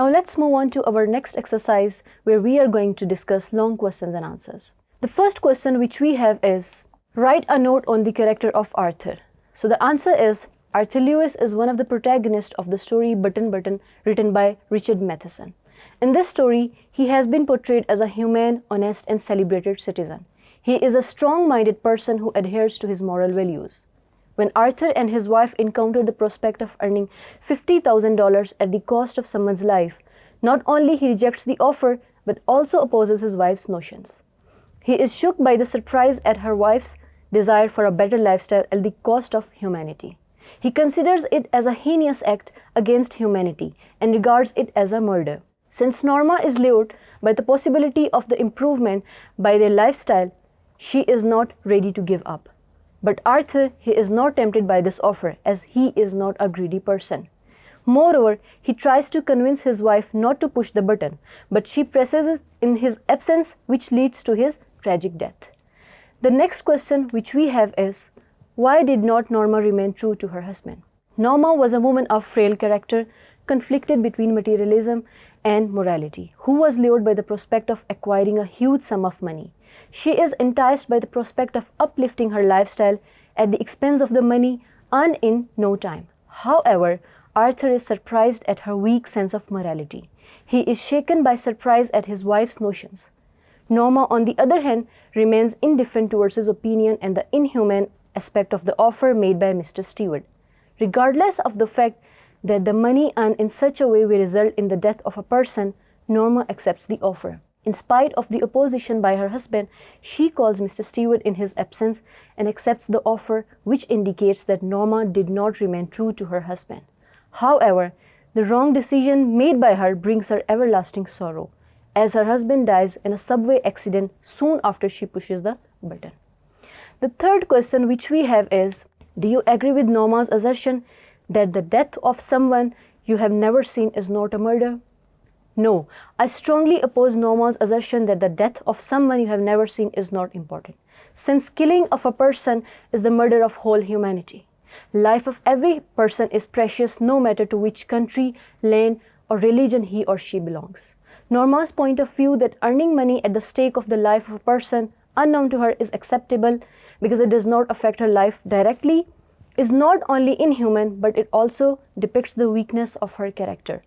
Now let's move on to our next exercise where we are going to discuss long questions and answers. The first question which we have is, write a note on the character of Arthur. So the answer is, Arthur Lewis is one of the protagonists of the story Button Button, written by Richard Matheson. In this story, he has been portrayed as a humane, honest and celebrated citizen. He is a strong-minded person who adheres to his moral values. When Arthur and his wife encounter the prospect of earning $50,000 at the cost of someone's life, not only he rejects the offer, but also opposes his wife's notions. He is shook by the surprise at her wife's desire for a better lifestyle at the cost of humanity. He considers it as a heinous act against humanity and regards it as a murder. Since Norma is lured by the possibility of the improvement by their lifestyle, she is not ready to give up. But Arthur, he is not tempted by this offer, as he is not a greedy person. Moreover, he tries to convince his wife not to push the button, but she presses it in his absence, which leads to his tragic death. The next question which we have is, why did not Norma remain true to her husband? Norma was a woman of frail character, conflicted between materialism and morality, who was lured by the prospect of acquiring a huge sum of money. She is enticed by the prospect of uplifting her lifestyle at the expense of the money earned in no time. However, Arthur is surprised at her weak sense of morality. He is shaken by surprise at his wife's notions. Norma, on the other hand, remains indifferent towards his opinion and the inhuman aspect of the offer made by Mr. Stewart. Regardless of the fact that the money earned in such a way will result in the death of a person, Norma accepts the offer. In spite of the opposition by her husband, she calls Mr. Stewart in his absence and accepts the offer, which indicates that Norma did not remain true to her husband. However, the wrong decision made by her brings her everlasting sorrow, as her husband dies in a subway accident soon after she pushes the button. The third question which we have is, do you agree with Norma's assertion that the death of someone you have never seen is not a murder? No, I strongly oppose Norma's assertion that the death of someone you have never seen is not important, since killing of a person is the murder of whole humanity. Life of every person is precious no matter to which country, land or religion he or she belongs. Norma's point of view that earning money at the stake of the life of a person unknown to her is acceptable because it does not affect her life directly is not only inhuman, but it also depicts the weakness of her character.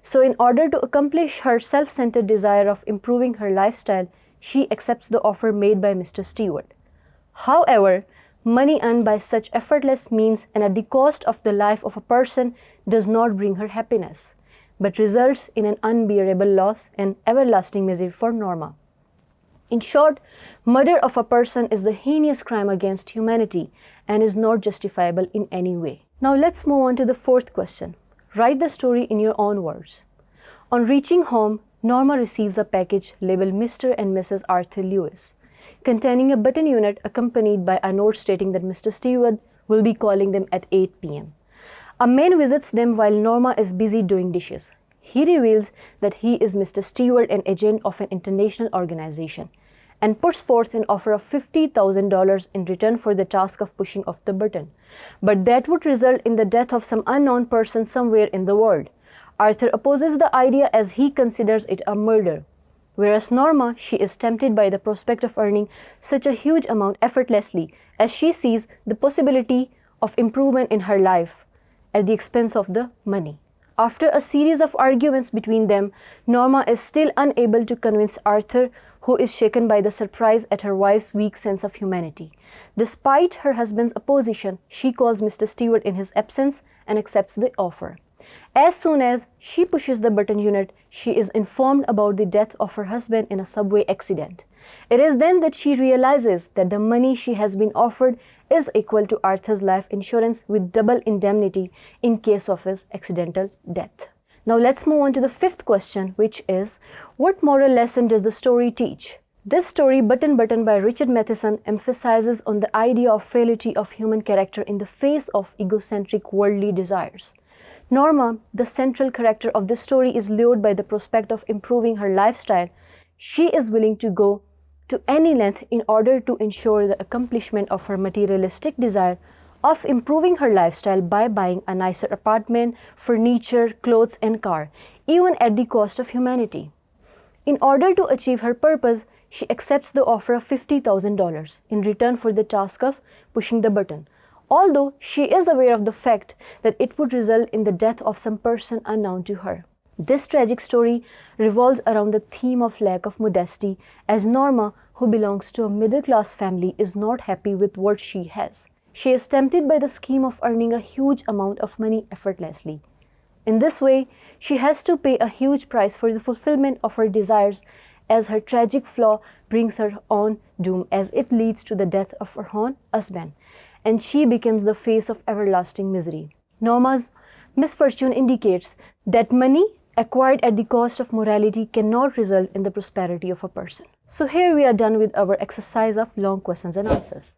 So in order to accomplish her self-centered desire of improving her lifestyle, she accepts the offer made by Mr. Stewart. However, money earned by such effortless means and at the cost of the life of a person does not bring her happiness, but results in an unbearable loss and everlasting misery for Norma. In short, murder of a person is the heinous crime against humanity and is not justifiable in any way. Now let's move on to the fourth question. Write the story in your own words. On reaching home, Norma receives a package labeled Mr. and Mrs. Arthur Lewis, containing a button unit accompanied by a note stating that Mr. Stewart will be calling them at 8 p.m. A man visits them while Norma is busy doing dishes. He reveals that he is Mr. Stewart, an agent of an international organization, and puts forth an offer of $50,000 in return for the task of pushing off the button. But that would result in the death of some unknown person somewhere in the world. Arthur opposes the idea as he considers it a murder. Whereas Norma, she is tempted by the prospect of earning such a huge amount effortlessly, as she sees the possibility of improvement in her life at the expense of the money. After a series of arguments between them, Norma is still unable to convince Arthur, who is shaken by the surprise at her wife's weak sense of humanity. Despite her husband's opposition, she calls Mr. Stewart in his absence and accepts the offer. As soon as she pushes the button unit, she is informed about the death of her husband in a subway accident. It is then that she realizes that the money she has been offered is equal to Arthur's life insurance with double indemnity in case of his accidental death. Now let's move on to the fifth question, which is, what moral lesson does the story teach? This story, Button Button by Richard Matheson, emphasizes on the idea of frailty of human character in the face of egocentric worldly desires. Norma, the central character of this story, is lured by the prospect of improving her lifestyle. She is willing to go to any length in order to ensure the accomplishment of her materialistic desire of improving her lifestyle by buying a nicer apartment, furniture, clothes and car, even at the cost of humanity. In order to achieve her purpose, she accepts the offer of $50,000 in return for the task of pushing the button, although she is aware of the fact that it would result in the death of some person unknown to her. This tragic story revolves around the theme of lack of modesty, as Norma, who belongs to a middle-class family, is not happy with what she has. She is tempted by the scheme of earning a huge amount of money effortlessly. In this way, she has to pay a huge price for the fulfillment of her desires, as her tragic flaw brings her own doom, as it leads to the death of her own husband, and she becomes the face of everlasting misery. Norma's misfortune indicates that money acquired at the cost of morality cannot result in the prosperity of a person. So here we are done with our exercise of long questions and answers.